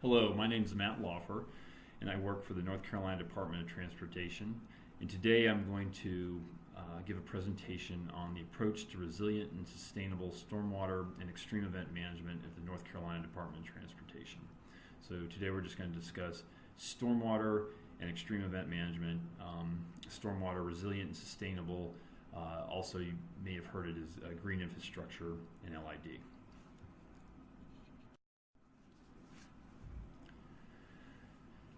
Hello, my name is Matt Lauffer, and I work for the North Carolina Department of Transportation. And today I'm going to give a presentation on the approach to resilient and sustainable stormwater and extreme event management at the North Carolina Department of Transportation. So today we're just going to discuss stormwater and extreme event management, stormwater resilient and sustainable. Also, you may have heard it as green infrastructure and LID.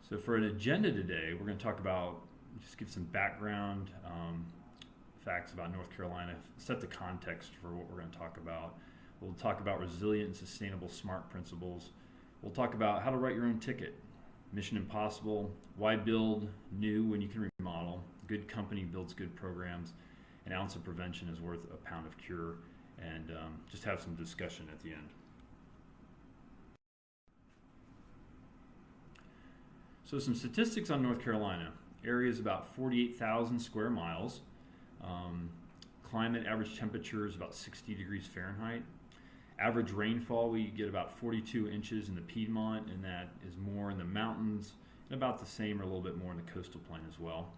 So for an agenda today, we're going to talk about, just give some background facts about North Carolina, set the context for what we're going to talk about. We'll talk about resilient and sustainable SMART principles. We'll talk about how to write your own ticket, Mission Impossible, why build new when you can remodel, good company builds good programs, an ounce of prevention is worth a pound of cure, and just have some discussion at the end. So some statistics on North Carolina. Area is about 48,000 square miles. Climate, average temperature is about 60 degrees Fahrenheit. Average rainfall, we get about 42 inches in the Piedmont, and that is more in the mountains, and about the same or a little bit more in the coastal plain as well.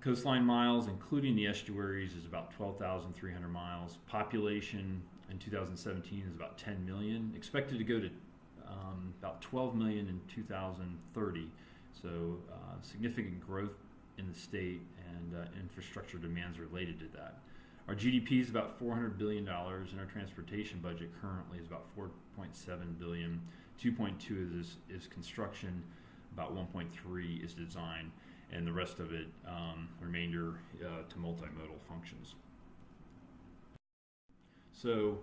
Coastline miles, including the estuaries, is about 12,300 miles. Population in 2017 is about 10 million. Expected to go to about 12 million in 2030. So significant growth in the state and infrastructure demands related to that. Our GDP is about $400 billion, and our transportation budget currently is about $4.7 billion. 2.2 is construction, about 1.3 is design, and the rest of it, remainder to multimodal functions. So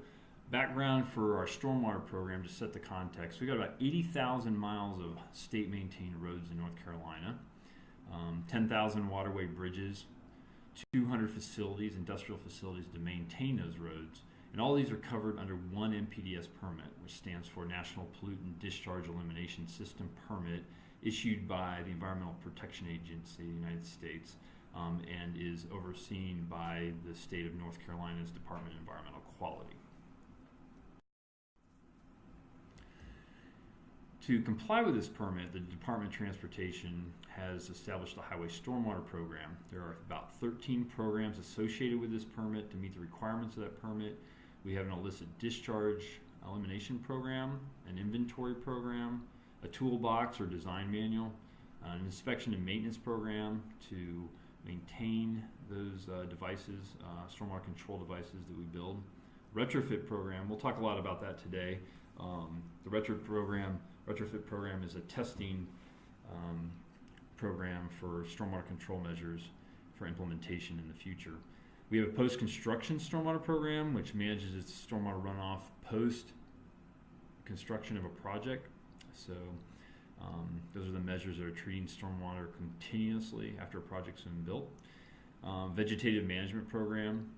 background for our stormwater program, to set the context. We've got about 80,000 miles of state-maintained roads in North Carolina, 10,000 waterway bridges, 200 facilities, industrial facilities to maintain those roads. And all these are covered under one NPDES permit, which stands for National Pollutant Discharge Elimination System Permit, issued by the Environmental Protection Agency of the United States, and is overseen by the state of North Carolina's Department of Environmental Quality. To comply with this permit, the Department of Transportation has established a highway stormwater program. There are about 13 programs associated with this permit to meet the requirements of that permit. We have an illicit discharge elimination program, an inventory program, a toolbox or design manual, an inspection and maintenance program to maintain those devices, stormwater control devices that we build. Retrofit program, we'll talk a lot about that today. The retrofit program is a testing program for stormwater control measures for implementation in the future. We have a post-construction stormwater program, which manages its stormwater runoff post-construction of a project. So those are the measures that are treating stormwater continuously after a project's been built. Vegetative management program,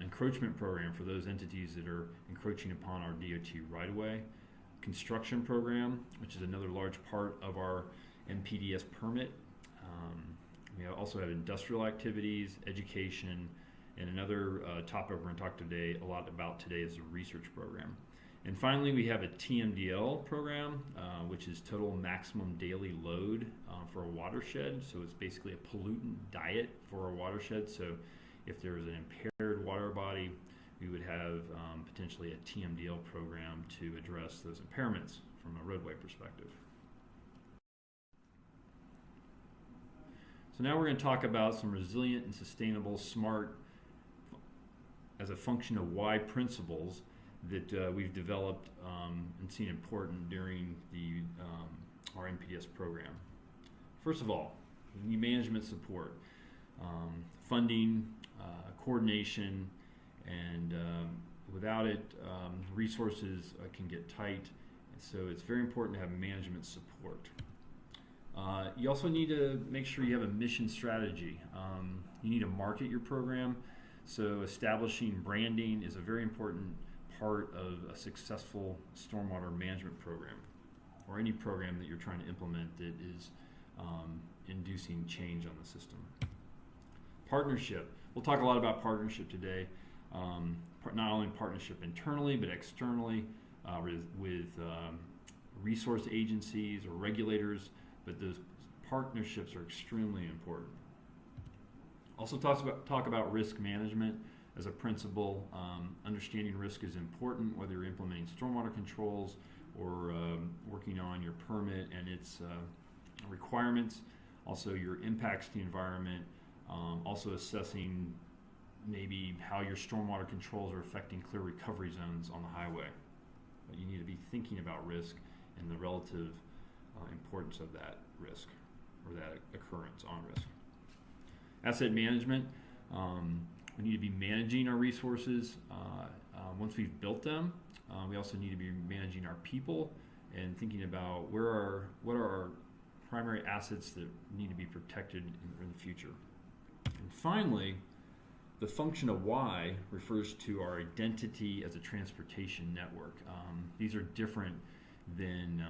encroachment program for those entities that are encroaching upon our DOT right-of-way. Construction program, which is another large part of our NPDES permit. We also have industrial activities, education, and another topic we're going to talk a lot about today is the research program. And finally, we have a TMDL program, which is total maximum daily load for a watershed. So it's basically a pollutant diet for a watershed. So if there is an impaired water body, we would have potentially a TMDL program to address those impairments from a roadway perspective. So now we're going to talk about some resilient and sustainable SMART as a function of why principles that we've developed and seen important during our NPDES program. First of all, we need management support, funding, coordination, and without it, resources can get tight. So it's very important to have management support. You also need to make sure you have a mission strategy. You need to market your program. So establishing branding is a very important part of a successful stormwater management program, or any program that you're trying to implement that is inducing change on the system. Partnership. We'll talk a lot about partnership today. Not only partnership internally, but externally with resource agencies or regulators, but those partnerships are extremely important. Also talk about risk management as a principle. Understanding risk is important, whether you're implementing stormwater controls or working on your permit and its requirements, also your impacts to the environment, also assessing maybe how your stormwater controls are affecting clear recovery zones on the highway. But you need to be thinking about risk and the relative importance of that risk or that occurrence on risk. Asset management, we need to be managing our resources once we've built them. We also need to be managing our people and thinking about what are our primary assets that need to be protected in the future. And finally, the function of why refers to our identity as a transportation network. These are different than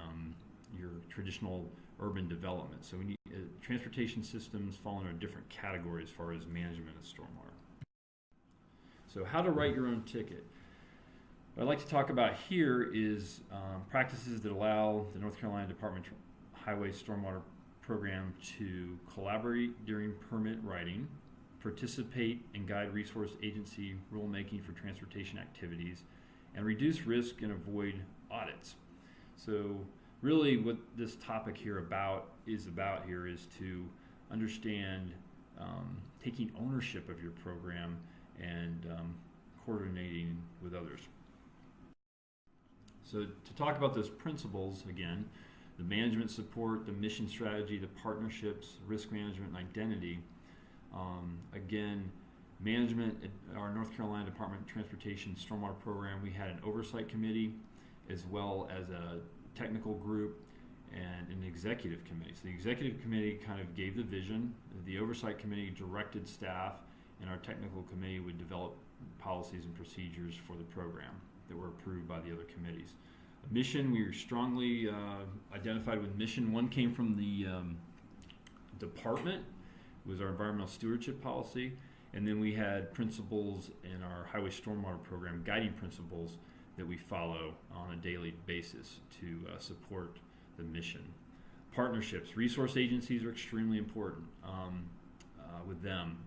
your traditional urban development. So we need transportation systems fall into a different category as far as management of stormwater. So how to write your own ticket. What I'd like to talk about here is practices that allow the North Carolina Department of Highway Stormwater Program to collaborate during permit writing, participate and guide resource agency rulemaking for transportation activities, and reduce risk and avoid audits. So really what this topic here is to understand taking ownership of your program and coordinating with others. So to talk about those principles again, the management support, the mission strategy, the partnerships, risk management, and identity. Again, management at our North Carolina Department of Transportation Stormwater Program, we had an oversight committee as well as a technical group and an executive committee. So the executive committee kind of gave the vision, the oversight committee directed staff, and our technical committee would develop policies and procedures for the program that were approved by the other committees. Mission, we were strongly identified with mission. One came from the department, was our environmental stewardship policy, and then we had principles in our highway stormwater program, guiding principles that we follow on a daily basis to support the mission. Partnerships, resource agencies are extremely important with them.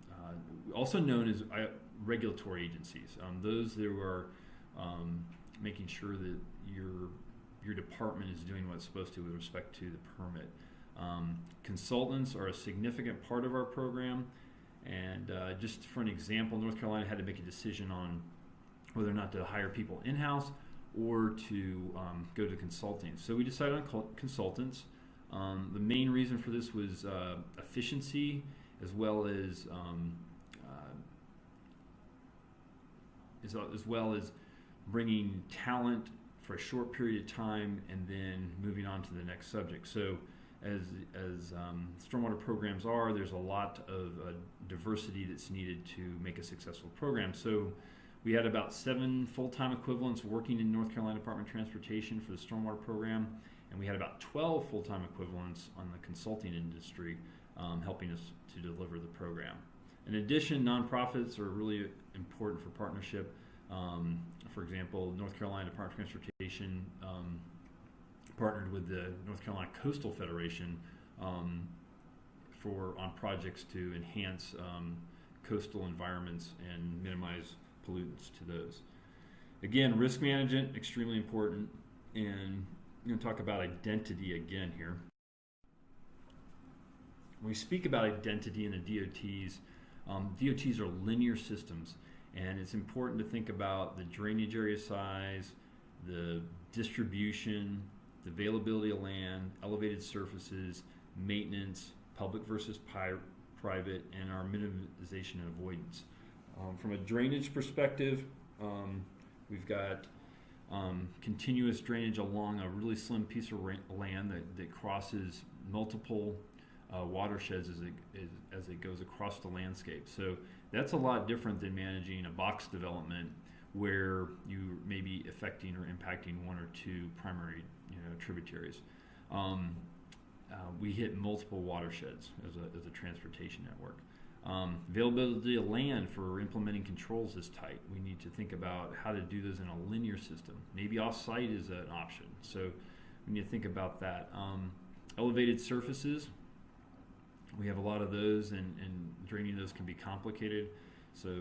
Also known as regulatory agencies, those that are making sure that your department is doing what it's supposed to with respect to the permit. Consultants are a significant part of our program, and just for an example, North Carolina had to make a decision on whether or not to hire people in-house or to go to consulting. So we decided on consultants. The main reason for this was efficiency, as well as bringing talent for a short period of time and then moving on to the next subject. So as stormwater programs are, there's a lot of diversity that's needed to make a successful program. So we had about 7 full-time equivalents working in North Carolina Department of Transportation for the stormwater program, and we had about 12 full-time equivalents on the consulting industry helping us to deliver the program. In addition, nonprofits are really important for partnership. For example, North Carolina Department of Transportation partnered with the North Carolina Coastal Federation on projects to enhance coastal environments and minimize pollutants to those. Again, risk management, extremely important, and I'm going to talk about identity again here. When we speak about identity in the DOTs, DOTs are linear systems, and it's important to think about the drainage area size, the distribution, the availability of land, elevated surfaces, maintenance, public versus private, and our minimization and avoidance. From a drainage perspective, we've got continuous drainage along a really slim piece of land that crosses multiple watersheds as it goes across the landscape. So that's a lot different than managing a box development where you may be affecting or impacting 1 or 2 primary tributaries. We hit multiple watersheds as a transportation network. Availability of land for implementing controls is tight. We need to think about how to do those in a linear system. Maybe off-site is an option. So we need to think about that. Elevated surfaces, we have a lot of those, and draining those can be complicated. So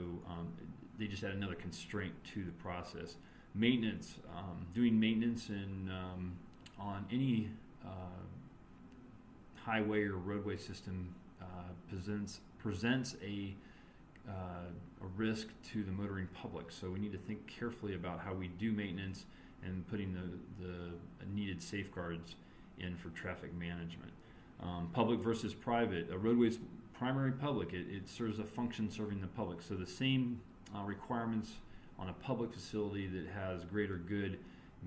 they just add another constraint to the process. Maintenance, doing maintenance on any highway or roadway system presents a risk to the motoring public. So we need to think carefully about how we do maintenance and putting the needed safeguards in for traffic management. Public versus private. A roadway's primary public. It serves a function serving the public. So the same requirements on a public facility that has greater good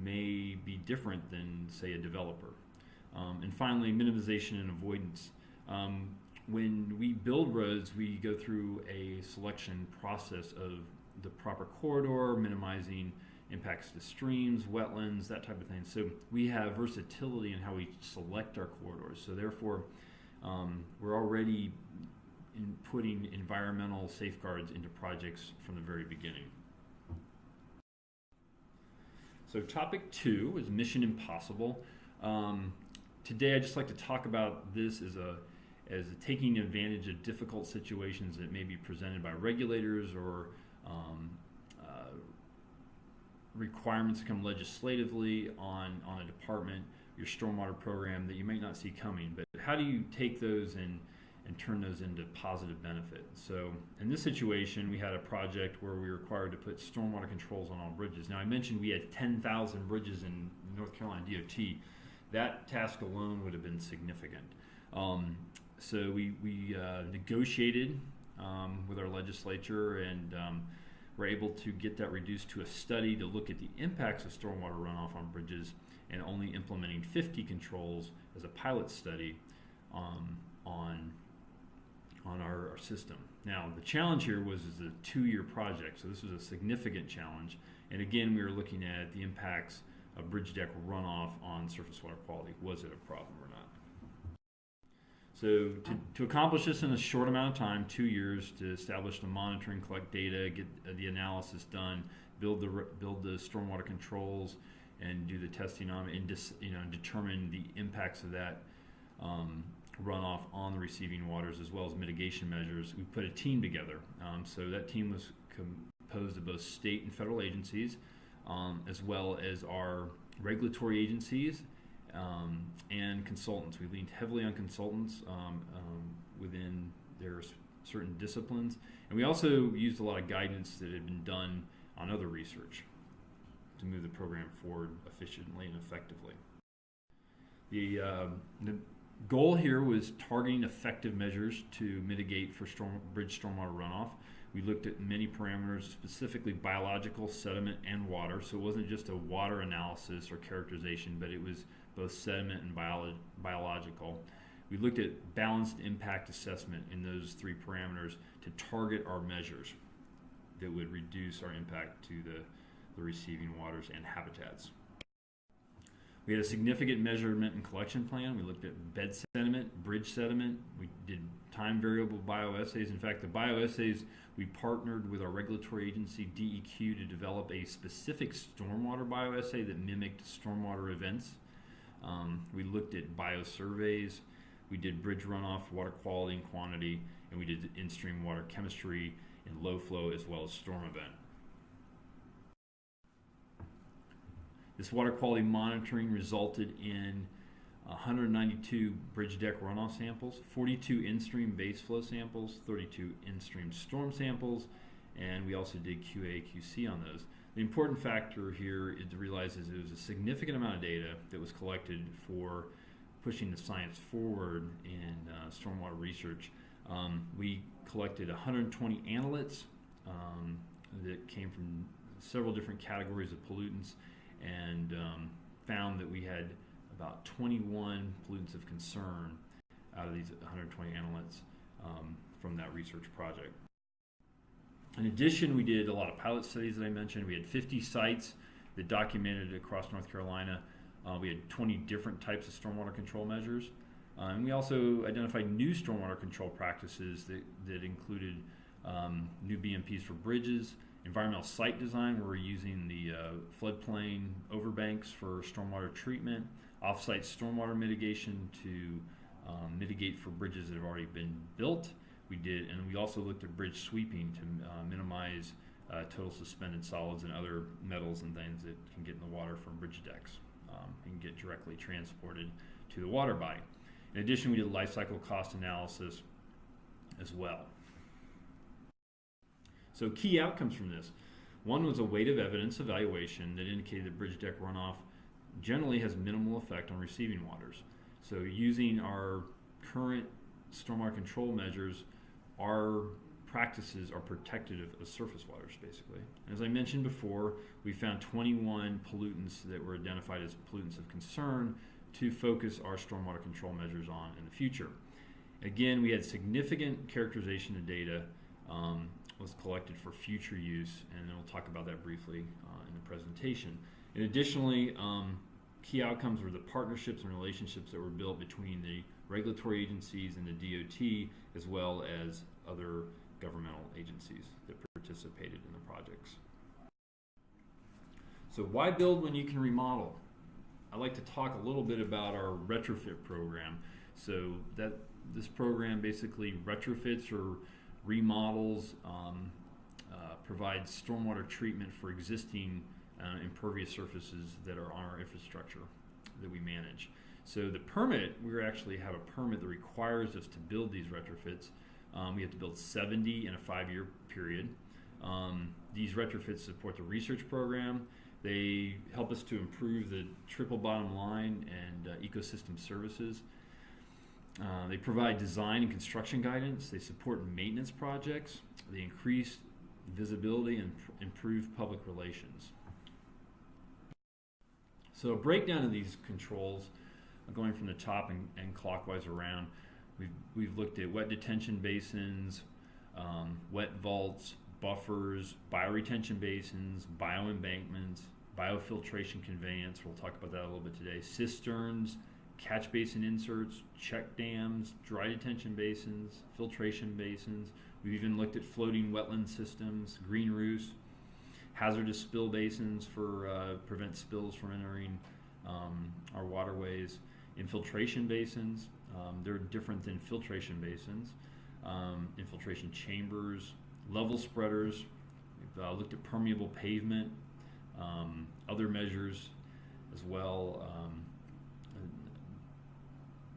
may be different than, say, a developer. And finally, minimization and avoidance. When we build roads, we go through a selection process of the proper corridor, minimizing impacts to streams, wetlands, that type of thing. So we have versatility in how we select our corridors. So therefore, we're already putting environmental safeguards into projects from the very beginning. So topic 2 is Mission Impossible. Today I'd just like to talk about this as taking advantage of difficult situations that may be presented by regulators or requirements that come legislatively on a department, your stormwater program, that you might not see coming. But how do you take those and turn those into positive benefit? So in this situation, we had a project where we were required to put stormwater controls on all bridges. Now I mentioned we had 10,000 bridges in North Carolina DOT. That task alone would have been significant. So we negotiated with our legislature and were able to get that reduced to a study to look at the impacts of stormwater runoff on bridges, and only implementing 50 controls as a pilot study on our system. Now the challenge here was a 2-year project, so this was a significant challenge. And again, we were looking at the impacts of bridge deck runoff on surface water quality. Was it a problem or not? So to accomplish this in a short amount of time, 2 years, to establish the monitoring, collect data, get the analysis done, build the stormwater controls, and do the testing on it, and determine the impacts of that runoff on the receiving waters, as well as mitigation measures. We put a team together. So that team was composed of both state and federal agencies, as well as our regulatory agencies and consultants. We leaned heavily on consultants within their certain disciplines, and we also used a lot of guidance that had been done on other research to move the program forward efficiently and effectively. The goal here was targeting effective measures to mitigate for bridge stormwater runoff. We looked at many parameters, specifically biological, sediment, and water. So it wasn't just a water analysis or characterization, but it was both sediment and biological. We looked at balanced impact assessment in those 3 parameters to target our measures that would reduce our impact to the receiving waters and habitats. We had a significant measurement and collection plan. We looked at bed sediment, bridge sediment. We did time variable bioassays. In fact, the bioassays, we partnered with our regulatory agency, DEQ, to develop a specific stormwater bioassay that mimicked stormwater events. We looked at biosurveys. We did bridge runoff, water quality and quantity, and we did in-stream water chemistry and low flow, as well as storm event. This water quality monitoring resulted in 192 bridge deck runoff samples, 42 in-stream base flow samples, 32 in-stream storm samples, and we also did QA/QC on those. The important factor here is to realize is it was a significant amount of data that was collected for pushing the science forward in stormwater research. We collected 120 analytes that came from several different categories of pollutants, and found that we had about 21 pollutants of concern out of these 120 analytes from that research project. In addition, we did a lot of pilot studies that I mentioned. We had 50 sites that documented across North Carolina. We had 20 different types of stormwater control measures. And we also identified new stormwater control practices that included new BMPs for bridges Environmental site design, we're using the floodplain overbanks for stormwater treatment, off-site stormwater mitigation to mitigate for bridges that have already been built. And we also looked at bridge sweeping to minimize total suspended solids and other metals and things that can get in the water from bridge decks and get directly transported to the water body. In addition, we did life cycle cost analysis as well. So key outcomes from this. One was a weight of evidence evaluation that indicated that bridge deck runoff generally has minimal effect on receiving waters. So using our current stormwater control measures, our practices are protective of surface waters, basically. As I mentioned before, we found 21 pollutants that were identified as pollutants of concern to focus our stormwater control measures on in the future. Again, we had significant characterization of data was collected for future use, and then we'll talk about that briefly in the presentation. And additionally, key outcomes were the partnerships and relationships that were built between the regulatory agencies and the DOT, as well as other governmental agencies that participated in the projects. So why build when you can remodel? I'd like to talk a little bit about our retrofit program. So this program basically retrofits or remodels, provides stormwater treatment for existing impervious surfaces that are on our infrastructure that we manage. So the permit, we actually have a permit that requires us to build these retrofits. We have to build 70 in a 5-year period. These retrofits support the research program. They help us to improve the triple bottom line and ecosystem services. They provide design and construction guidance. They support maintenance projects. They increase visibility and improve public relations. So a breakdown of these controls, going from the top and clockwise around, we've looked at wet detention basins, wet vaults, buffers, bioretention basins, bioembankments, biofiltration conveyance, we'll talk about that a little bit today, cisterns, catch basin inserts, check dams, dry detention basins, filtration basins. We've even looked at floating wetland systems, green roofs, hazardous spill basins for prevent spills from entering our waterways, infiltration basins. They're different than filtration basins, infiltration chambers, level spreaders. We've looked at permeable pavement, other measures as well.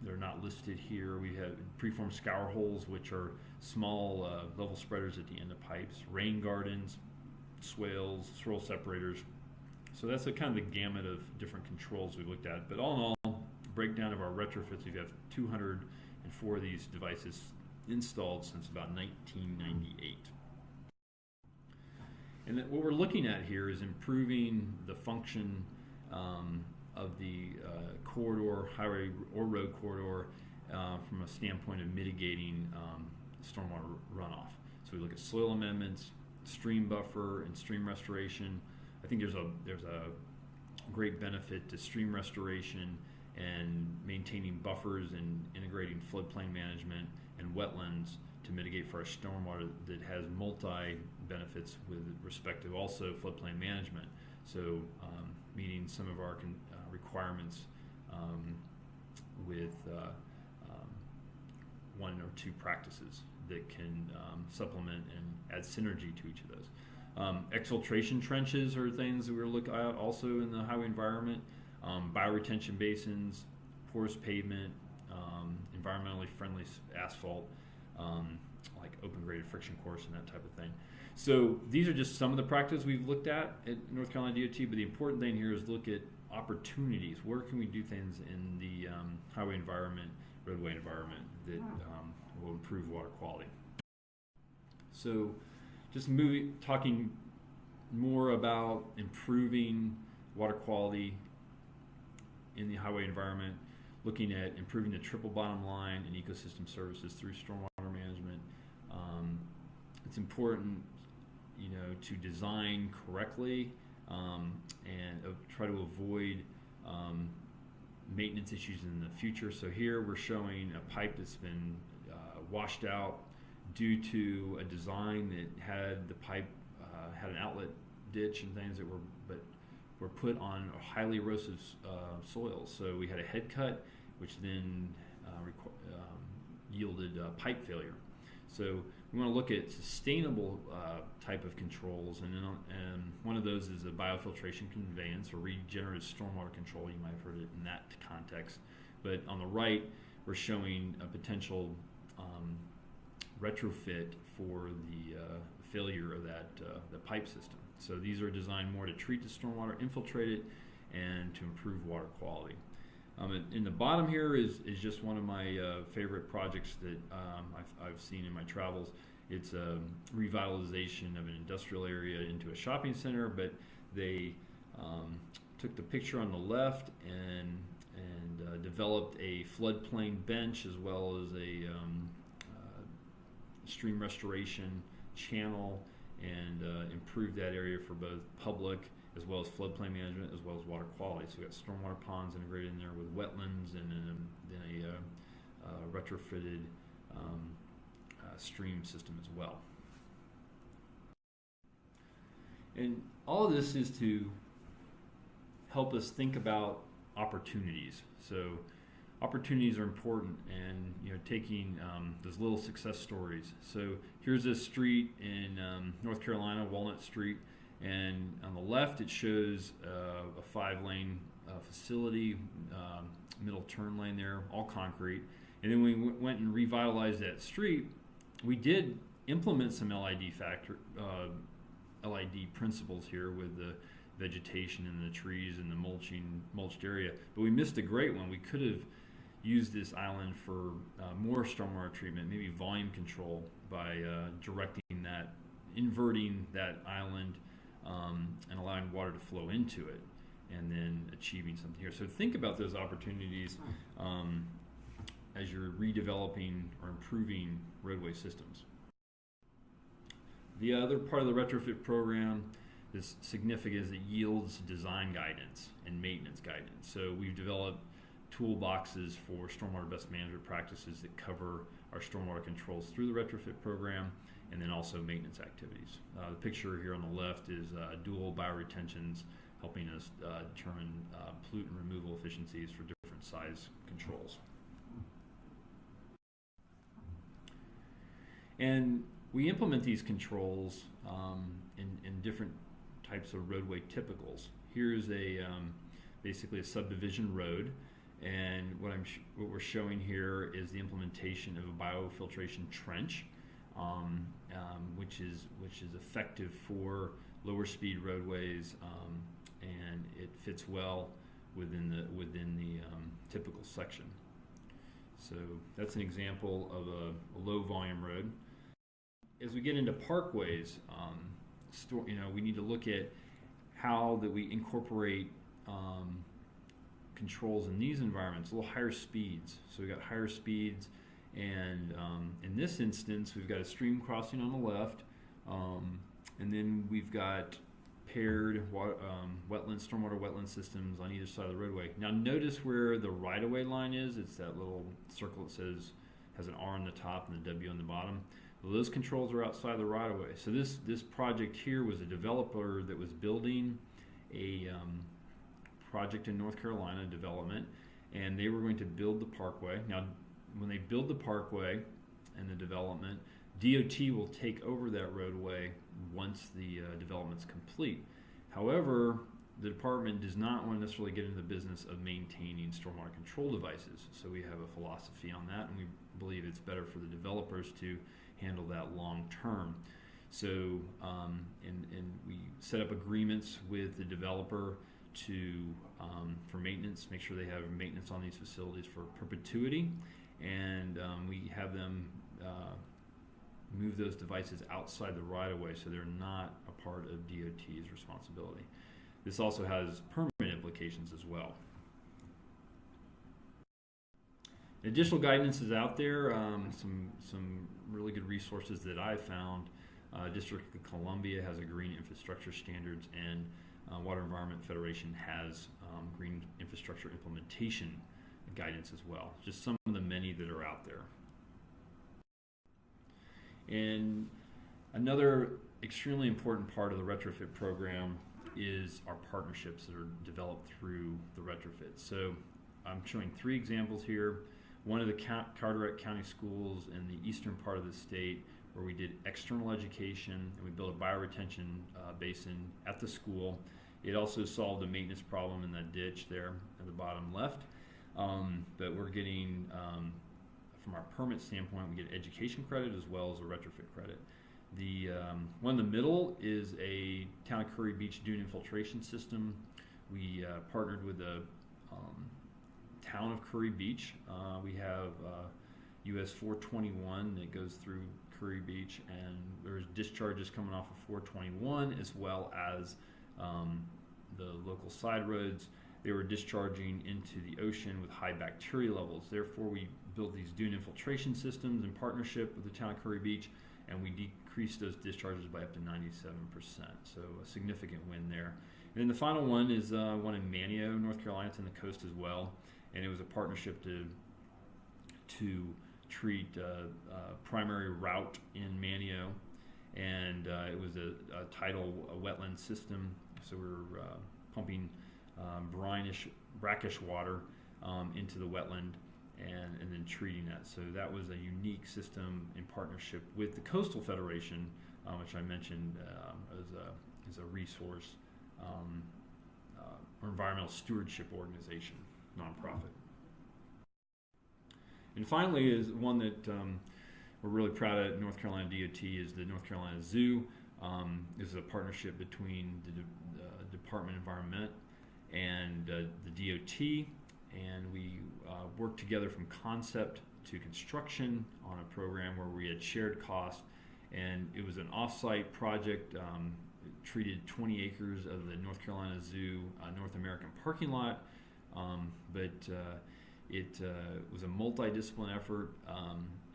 They're not listed here. We have preformed scour holes, which are small level spreaders at the end of pipes, rain gardens, swales, swirl separators. So that's a kind of the gamut of different controls we've looked at. But all in all, breakdown of our retrofits, we have 204 of these devices installed since about 1998. And what we're looking at here is improving the function of the corridor, highway or road corridor, from a standpoint of mitigating stormwater runoff. So we look at soil amendments, stream buffer, and stream restoration. I think there's a great benefit to stream restoration and maintaining buffers and integrating floodplain management and wetlands to mitigate for our stormwater that has multi-benefits with respect to also floodplain management. So meeting some of our requirements with one or two practices that can supplement and add synergy to each of those. Exfiltration trenches are things that we're looking at also in the highway environment. Bioretention basins, porous pavement, environmentally friendly asphalt, like open graded friction course and that type of thing. So these are just some of the practices we've looked at North Carolina DOT, but the important thing here is look at opportunities. Where can we do things in the highway environment, roadway environment that will improve water quality? So just talking more about improving water quality in the highway environment, looking at improving the triple bottom line and ecosystem services through stormwater management. It's important, to design correctly and try to avoid maintenance issues in the future. So here we're showing a pipe that's been washed out due to a design that had the pipe had an outlet ditch and things that were put on highly erosive soils. So we had a head cut, which then yielded pipe failure. So we want to look at sustainable type of controls, and one of those is a biofiltration conveyance or regenerative stormwater control. You might have heard it in that context. But on the right, we're showing a potential retrofit for the failure of the pipe system. So these are designed more to treat the stormwater, infiltrate it, and to improve water quality. In the bottom here is just one of my favorite projects that I've seen in my travels. It's a revitalization of an industrial area into a shopping center, but they took the picture on the left and developed a floodplain bench as well as a stream restoration channel, and improved that area for both public as well as floodplain management as well as water quality. So we got stormwater ponds integrated in there with wetlands, and then a retrofitted stream system as well. And all of this is to help us think about opportunities. So opportunities are important, and taking those little success stories. So here's a street in North Carolina, Walnut Street, and on the left it shows a 5-lane facility, middle turn lane there, all concrete. And then we went and revitalized that street. We did implement some LID principles here with the vegetation and the trees and the mulched area, but we missed a great one. We could have used this island for more stormwater treatment, maybe volume control, by inverting that island and allowing water to flow into it, and then achieving something here. So think about those opportunities as you're redeveloping or improving roadway systems. The other part of the retrofit program is significant is it yields design guidance and maintenance guidance. So we've developed toolboxes for stormwater best management practices that cover our stormwater controls through the retrofit program, and then also maintenance activities. The picture here on the left is dual bioretentions, helping us determine pollutant removal efficiencies for different size controls. And we implement these controls in different types of roadway typicals. Here's basically a subdivision road, and what we're showing here is the implementation of a biofiltration trench, which is effective for lower speed roadways, and it fits well within the typical section. So that's an example of a low volume road. As we get into parkways, we need to look at how that we incorporate controls in these environments, a little higher speeds. So we've got higher speeds, and in this instance, we've got a stream crossing on the left, and then we've got paired stormwater wetland systems on either side of the roadway. Now notice where the right-of-way line is. It's that little circle that has an R on the top and a W on the bottom. Well, those controls are outside the right-of-way. So this project here was a developer that was building a project in North Carolina, development, and they were going to build the parkway. Now, when they build the parkway and the development, DOT will take over that roadway once the development's complete. However, the department does not want to necessarily get into the business of maintaining stormwater control devices. So we have a philosophy on that, and we believe it's better for the developers to handle that long term. So, and we set up agreements with the developer for maintenance, make sure they have maintenance on these facilities for perpetuity, and we have them move those devices outside the right-of-way so they're not a part of DOT's responsibility. This also has permanent implications as well. Additional guidance is out there, some really good resources that I found. District of Columbia has a green infrastructure standards, and Water Environment Federation has green infrastructure implementation guidance as well. Just some of the many that are out there. And another extremely important part of the retrofit program is our partnerships that are developed through the retrofit. So I'm showing 3 examples here. One of the Carteret County schools in the eastern part of the state, where we did external education and we built a bioretention basin at the school. It also solved a maintenance problem in that ditch there at the bottom left. But we're getting, from our permit standpoint, we get education credit as well as a retrofit credit. The one in the middle is a Town of Curry Beach dune infiltration system. We partnered with the Town of Curry Beach. We have US 421 that goes through Curry Beach, and there's discharges coming off of 421 as well as the local side roads. They were discharging into the ocean with high bacteria levels. Therefore, we built these dune infiltration systems in partnership with the Town of Curry Beach, and we decreased those discharges by up to 97%. So a significant win there. And then the final one is one in Manio, North Carolina. It's on the coast as well, and it was a partnership to treat primary route in Manio, and it was a tidal wetland system. So we're pumping brackish water into the wetland and then treating that. So that was a unique system in partnership with the Coastal Federation, which I mentioned as a resource or environmental stewardship organization, nonprofit. And finally, is one that we're really proud of at North Carolina DOT is the North Carolina Zoo. This is a partnership between the Department of Environment and the DOT, and we worked together from concept to construction on a program where we had shared costs, and it was an off-site project. It treated 20 acres of the North Carolina Zoo North American parking lot, but it was a multidiscipline effort,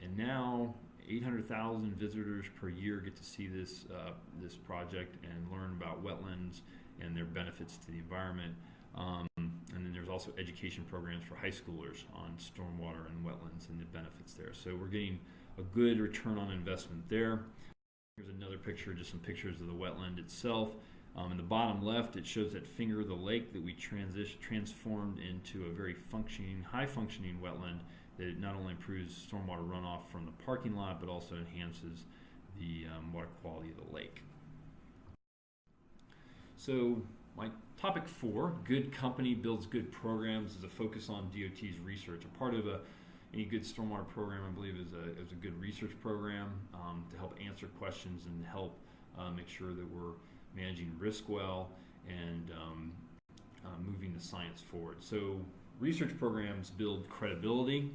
and now 800,000 visitors per year get to see this project and learn about wetlands and their benefits to the environment. And then there's also education programs for high schoolers on stormwater and wetlands and the benefits there. So we're getting a good return on investment there. Here's another picture, just some pictures of the wetland itself. In the bottom left, it shows that finger of the lake that we transformed into a very high-functioning wetland that not only improves stormwater runoff from the parking lot, but also enhances the water quality of the lake. So my topic 4, good company builds good programs, is a focus on DOT's research. A part of any good stormwater program, I believe, is a good research program to help answer questions and help make sure that we're managing risk well and moving the science forward. So research programs build credibility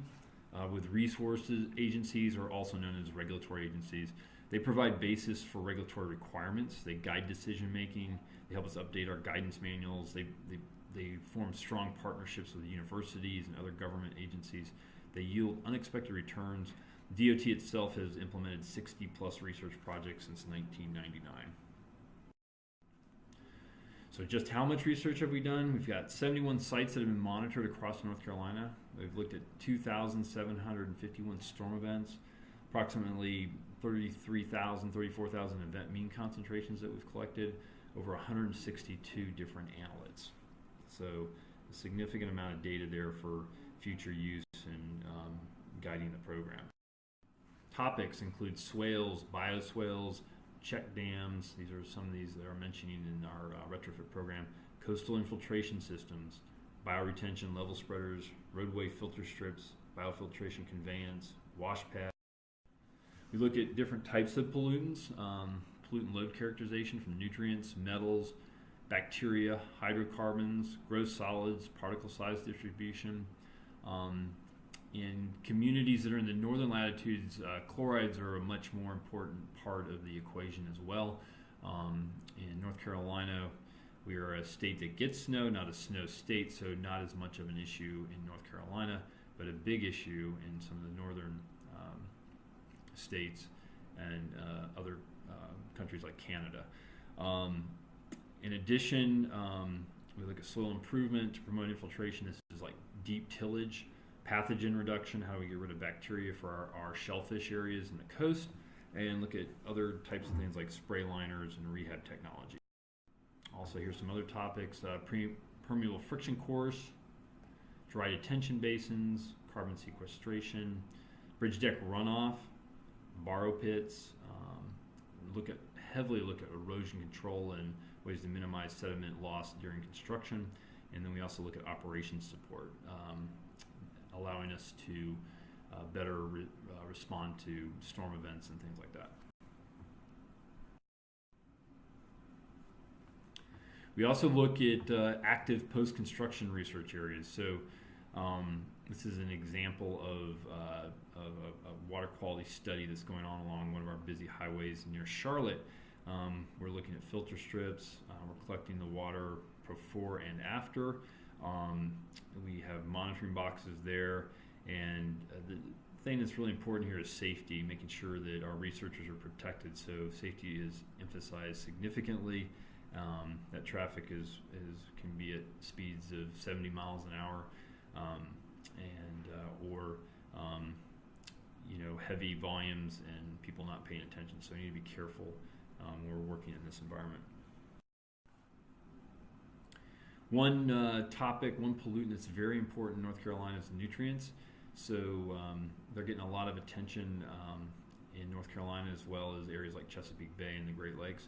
with resources agencies, or also known as regulatory agencies. They provide basis for regulatory requirements. They guide decision making. They help us update our guidance manuals. They form strong partnerships with universities and other government agencies. They yield unexpected returns. DOT itself has implemented 60 plus research projects since 1999. So just how much research have we done? We've got 71 sites that have been monitored across North Carolina. We've looked at 2,751 storm events, approximately 34,000 event mean concentrations that we've collected, over 162 different analytes. So a significant amount of data there for future use in guiding the program. Topics include swales, bioswales, check dams. These are some of these that are mentioning in our retrofit program. Coastal infiltration systems, bioretention level spreaders, roadway filter strips, biofiltration conveyance, wash pads. We look at different types of pollutants, pollutant load characterization from nutrients, metals, bacteria, hydrocarbons, gross solids, particle size distribution. In communities that are in the northern latitudes, chlorides are a much more important part of the equation as well. In North Carolina, we are a state that gets snow, not a snow state, so not as much of an issue in North Carolina, but a big issue in some of the northern states and other countries like Canada. In addition, we look at soil improvement to promote infiltration. This is like deep tillage, pathogen reduction, how do we get rid of bacteria for our shellfish areas in the coast, and look at other types of things like spray liners and rehab technology. Also, here's some other topics: permeable friction course, dry detention basins, carbon sequestration, bridge deck runoff, borrow pits. Heavily look at erosion control and ways to minimize sediment loss during construction. And then we also look at operations support, allowing us to better respond to storm events and things like that. We also look at active post-construction research areas. So this is an example of a water quality study that's going on along one of our busy highways near Charlotte. We're looking at filter strips. We're collecting the water before and after. We have monitoring boxes there. And the thing that's really important here is safety, making sure that our researchers are protected. So safety is emphasized significantly. That traffic can be at speeds of 70 miles an hour, or heavy volumes and people not paying attention. So we need to be careful when we're working in this environment. One pollutant that's very important in North Carolina is nutrients. So they're getting a lot of attention in North Carolina, as well as areas like Chesapeake Bay and the Great Lakes.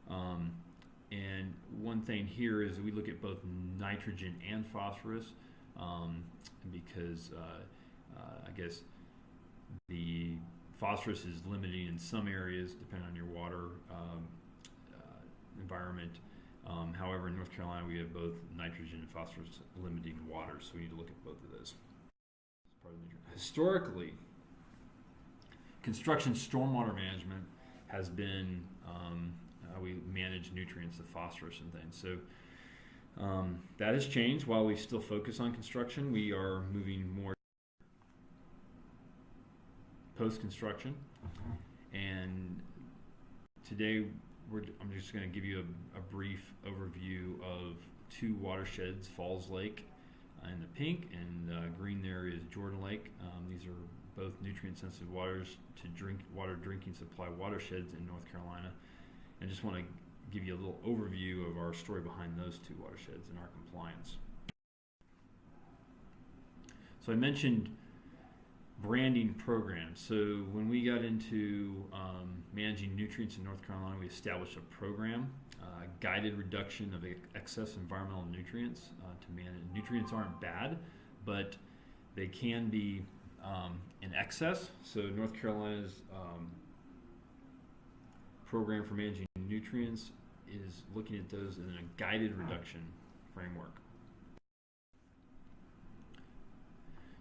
And one thing here is we look at both nitrogen and phosphorus, because I guess the phosphorus is limiting in some areas depending on your water environment. However, in North Carolina, we have both nitrogen and phosphorus limiting water, so we need to look at both of those. Historically, construction stormwater management has been how we manage nutrients, the phosphorus and things. So that has changed. While we still focus on construction, we are moving more post-construction. And today, I'm just going to give you a brief overview of two watersheds, Falls Lake in the pink, and green there is Jordan Lake. These are both nutrient-sensitive water drinking supply watersheds in North Carolina. I just want to give you a little overview of our story behind those two watersheds and our compliance. So I mentioned branding programs. So when we got into managing nutrients in North Carolina, we established a program, guided reduction of excess environmental nutrients to manage. Nutrients aren't bad, but they can be in excess. So North Carolina's program for managing nutrients is looking at those in a guided reduction framework.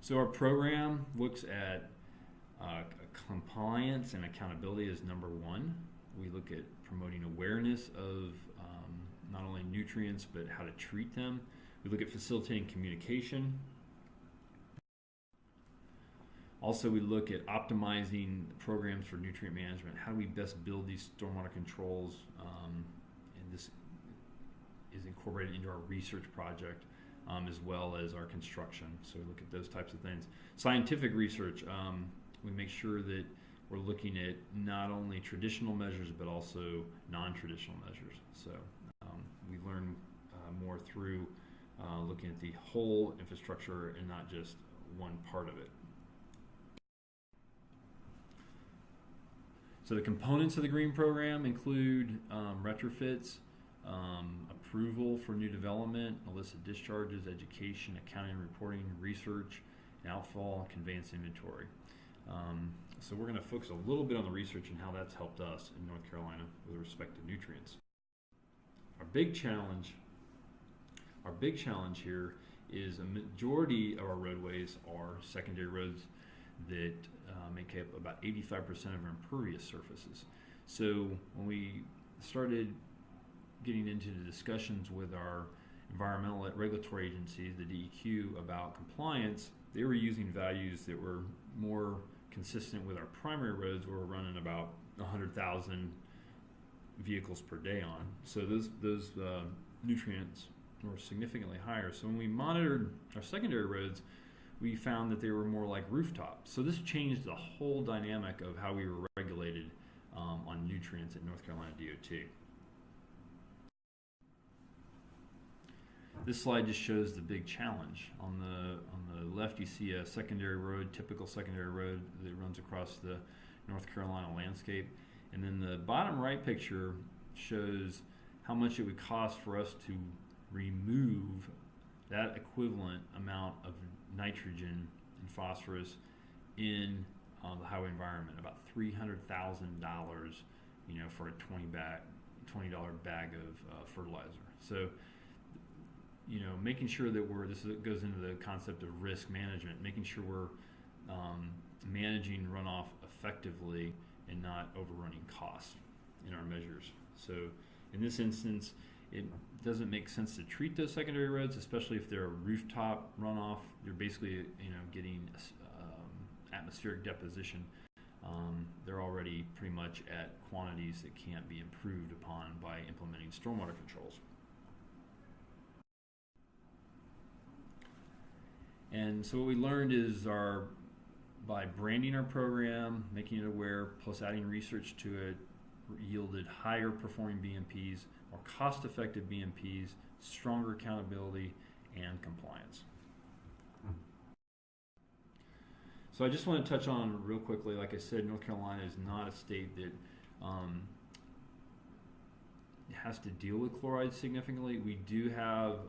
So our program looks at compliance and accountability as number one. We look at promoting awareness of not only nutrients but how to treat them. We look at facilitating communication. Also, we look at optimizing programs for nutrient management. How do we best build these stormwater controls? And this is incorporated into our research project, as well as our construction. So we look at those types of things. Scientific research, we make sure that we're looking at not only traditional measures, but also non-traditional measures. So we learn more through looking at the whole infrastructure and not just one part of it. So the components of the green program include retrofits, approval for new development, illicit discharges, education, accounting, reporting, research, outfall, conveyance inventory. So we're going to focus a little bit on the research and how that's helped us in North Carolina with respect to nutrients. Our big challenge here is a majority of our roadways are secondary roads that make up about 85% of our impervious surfaces. So when we started getting into the discussions with our environmental regulatory agencies, the DEQ, about compliance, they were using values that were more consistent with our primary roads, where we're running about 100,000 vehicles per day on. So those nutrients were significantly higher. So when we monitored our secondary roads, we found that they were more like rooftops. So this changed the whole dynamic of how we were regulated nutrients at North Carolina DOT. This slide just shows the big challenge. On the left, you see a secondary road, typical secondary road that runs across the North Carolina landscape. And then the bottom right picture shows how much it would cost for us to remove that equivalent amount of nitrogen and phosphorus in the highway environment, about $300,000, for a $20 bag of fertilizer. So, making sure that this goes into the concept of risk management, making sure we're managing runoff effectively and not overrunning costs in our measures. So in this instance, it doesn't make sense to treat those secondary roads, especially if they're a rooftop runoff. You're basically getting atmospheric deposition. They're already pretty much at quantities that can't be improved upon by implementing stormwater controls. And so what we learned is by branding our program, making it aware, plus adding research to it, yielded higher performing BMPs, more cost-effective BMPs, stronger accountability, and compliance. So I just want to touch on real quickly, like I said, North Carolina is not a state that has to deal with chloride significantly. We do have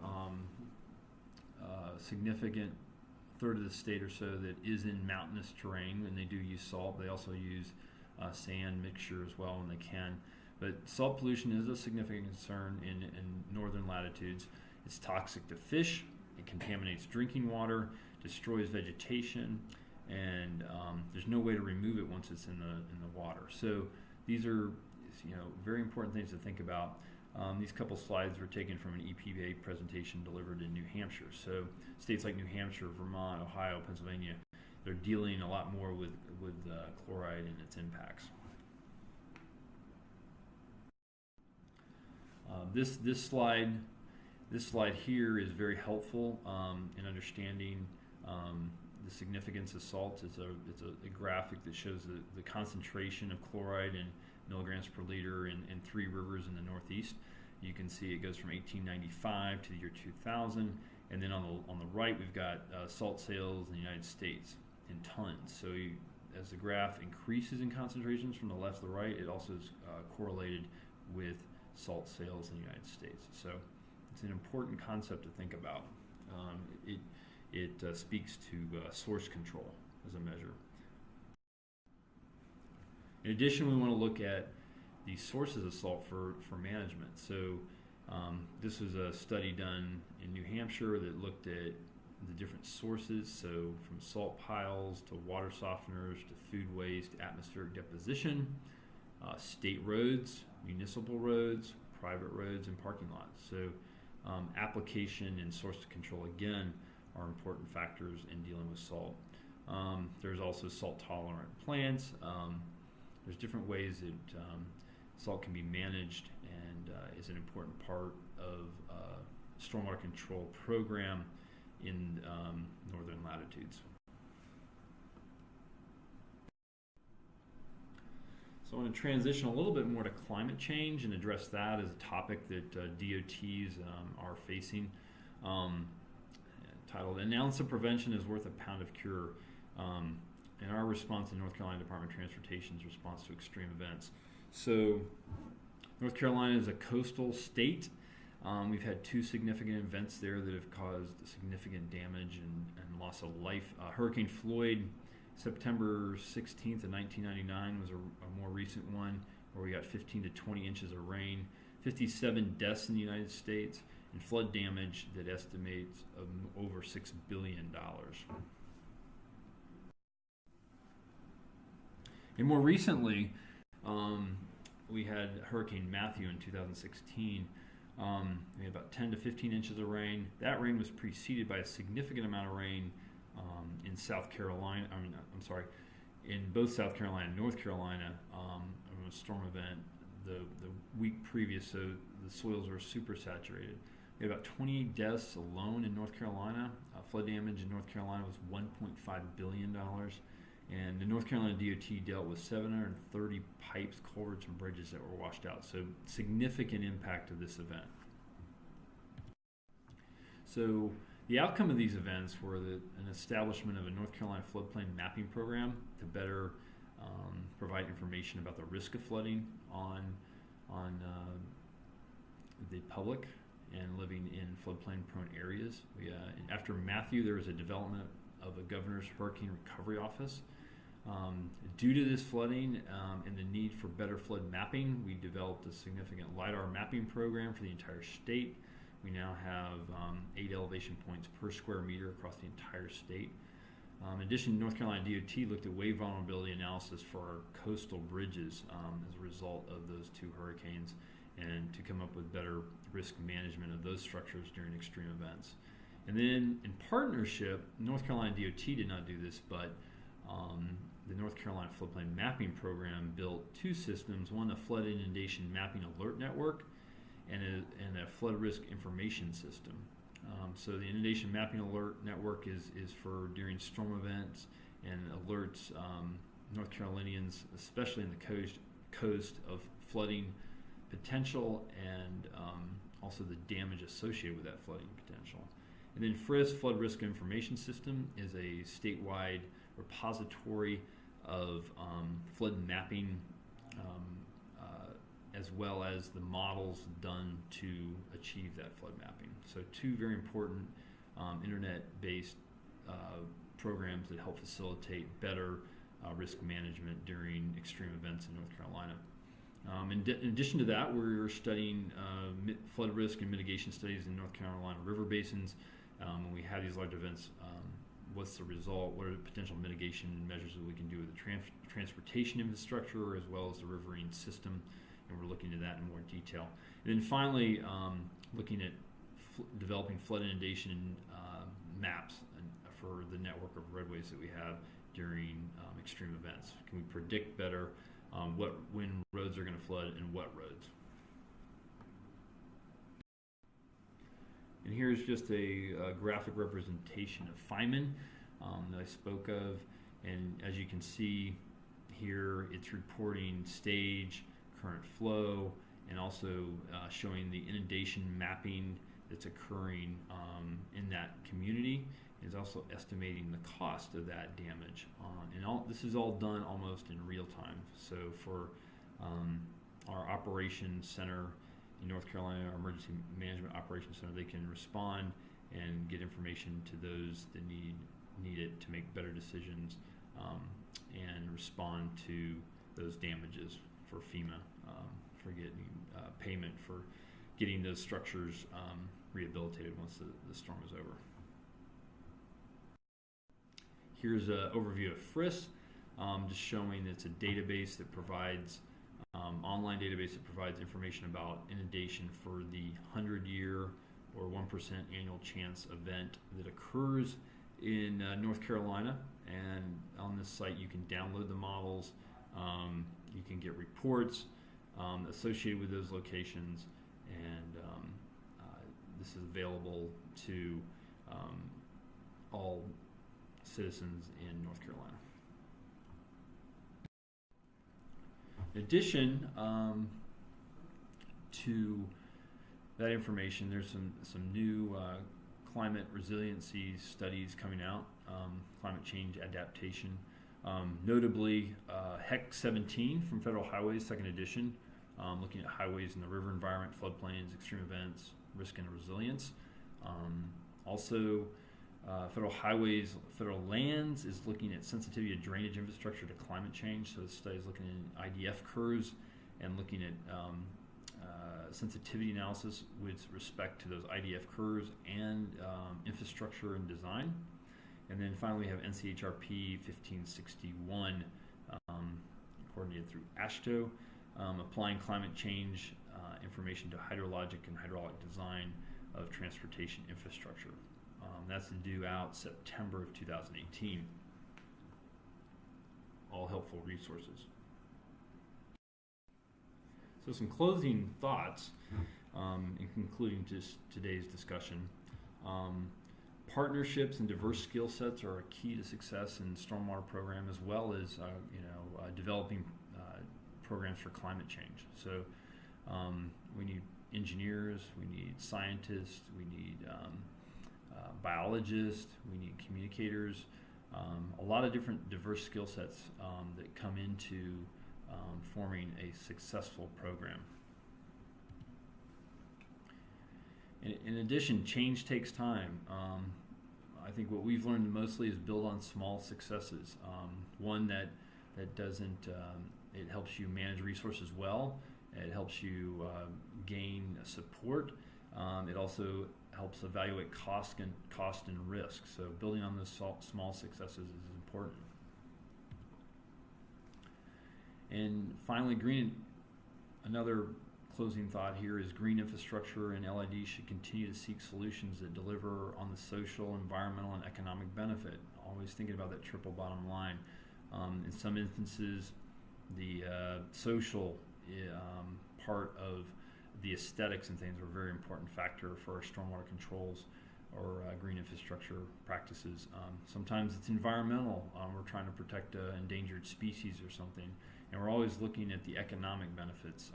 a significant third of the state or so that is in mountainous terrain, and they do use salt. They also use sand mixture as well when they can. But salt pollution is a significant concern in northern latitudes. It's toxic to fish, it contaminates drinking water, destroys vegetation, and there's no way to remove it once it's in the water. So these are very important things to think about. These couple slides were taken from an EPA presentation delivered in New Hampshire. So states like New Hampshire, Vermont, Ohio, Pennsylvania, they're dealing a lot more with chloride and its impacts. This slide here is very helpful in understanding the significance of salts. It's a graphic that shows the concentration of chloride in milligrams per liter in three rivers in the Northeast. You can see it goes from 1895 to the year 2000, and then on the right we've got salt sales in the United States in tons. So as the graph increases in concentrations from the left to the right, it also is correlated with salt sales in the United States. So it's an important concept to think about. It speaks to source control as a measure. In addition, we want to look at the sources of salt for management. So this was a study done in New Hampshire that looked at the different sources, so from salt piles to water softeners to food waste, atmospheric deposition, state roads, municipal roads, private roads, and parking lots. So application and source control, again, are important factors in dealing with salt. There's also salt-tolerant plants. There's different ways that salt can be managed and is an important part of stormwater control program in northern latitudes. So I want to transition a little bit more to climate change and address that as a topic that DOTs are facing. Titled, "An ounce of prevention is worth a pound of cure." And our response in North Carolina Department of Transportation's response to extreme events. So North Carolina is a coastal state. We've had two significant events there that have caused significant damage and loss of life. Hurricane Floyd, September 16th of 1999 was a more recent one where we got 15 to 20 inches of rain, 57 deaths in the United States, and flood damage that estimates over $6 billion. And more recently, we had Hurricane Matthew in 2016. We had about 10 to 15 inches of rain. That rain was preceded by a significant amount of rain in South Carolina. In both South Carolina and North Carolina, a storm event the week previous, so the soils were super saturated. We had about 28 deaths alone in North Carolina. Flood damage in North Carolina was $1.5 billion. And the North Carolina DOT dealt with 730 pipes, culverts, and bridges that were washed out. So significant impact of this event. So the outcome of these events were an establishment of a North Carolina floodplain mapping program to better provide information about the risk of flooding on the public and living in floodplain-prone areas. After Matthew, there was a development of a governor's hurricane recovery office. Due to this flooding and the need for better flood mapping, we developed a significant LIDAR mapping program for the entire state. We now have 8 elevation points per square meter across the entire state. In addition, North Carolina DOT looked at wave vulnerability analysis for our coastal bridges as a result of those 2 hurricanes, and to come up with better risk management of those structures during extreme events. And then in partnership, North Carolina DOT did not do this, but the North Carolina Floodplain Mapping Program built 2 systems, one a flood inundation mapping alert network and a flood risk information system. So the inundation mapping alert network is for during storm events and alerts North Carolinians, especially in the coast of flooding potential and also the damage associated with that flooding potential. And then FRIST, Flood Risk Information System, is a statewide repository of flood mapping as well as the models done to achieve that flood mapping. So 2 very important internet-based programs that help facilitate better risk management during extreme events in North Carolina. In addition to that, we're studying flood risk and mitigation studies in North Carolina river basins. When we have these large events, what's the result? What are the potential mitigation measures that we can do with the transportation infrastructure as well as the riverine system? And we're looking at that in more detail. And then finally, looking at developing flood inundation maps for the network of roadways that we have during extreme events. Can we predict better when roads are going to flood and what roads? And here's just a graphic representation of Feynman that I spoke of. And as you can see here, it's reporting stage, current flow, and also showing the inundation mapping that's occurring in that community. It's also estimating the cost of that damage. This is all done almost in real time. So for our operations center in North Carolina, our emergency management operations center, they can respond and get information to those that need it to make better decisions and respond to those damages for FEMA, for getting payment for getting those structures rehabilitated once the storm is over. Here's an overview of FRIST, just showing it's a database that provides online database that provides information about inundation for the 100-year or 1% annual chance event that occurs in North Carolina. And on this site, you can download the models. You can get reports associated with those locations, and this is available to all citizens in North Carolina. In addition to that information, there's some new climate resiliency studies coming out, climate change adaptation. Notably, HEC 17 from Federal Highways, second edition, looking at highways in the river environment, floodplains, extreme events, risk and resilience. Also, Federal Highways, Federal Lands is looking at sensitivity of drainage infrastructure to climate change. So this study is looking at IDF curves and looking at sensitivity analysis with respect to those IDF curves and infrastructure and design. And then finally we have NCHRP 1561 coordinated through AASHTO, applying climate change information to hydrologic and hydraulic design of transportation infrastructure. That's due out September of 2018. All helpful resources. So some closing thoughts in concluding today's discussion. Partnerships and diverse skill sets are a key to success in the stormwater program, as well as developing programs for climate change. So we need engineers, we need scientists, we need biologists, we need communicators, a lot of different diverse skill sets that come into forming a successful program. In addition, change takes time. I think what we've learned mostly is build on small successes. One that doesn't, it helps you manage resources well. It helps you gain support. It also helps evaluate cost and risk. So building on those small successes is important. And finally, another closing thought here is green infrastructure and LID should continue to seek solutions that deliver on the social, environmental, and economic benefit. Always thinking about that triple bottom line. In some instances, the social part of the aesthetics and things are a very important factor for our stormwater controls or green infrastructure practices. Sometimes it's environmental. We're trying to protect an endangered species or something. And we're always looking at the economic benefits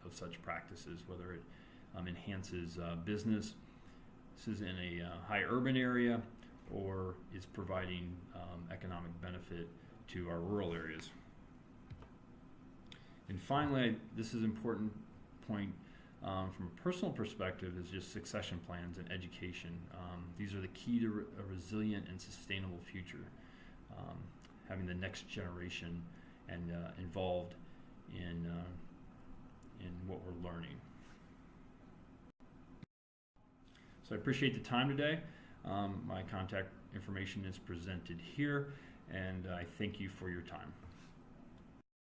of such practices, whether it enhances business in a high urban area or is providing economic benefit to our rural areas. And finally, this is an important point from a personal perspective, is just succession plans and education. These are the key to a resilient and sustainable future. Having the next generation and involved in what we're learning. So I appreciate the time today. My contact information is presented here, and I thank you for your time.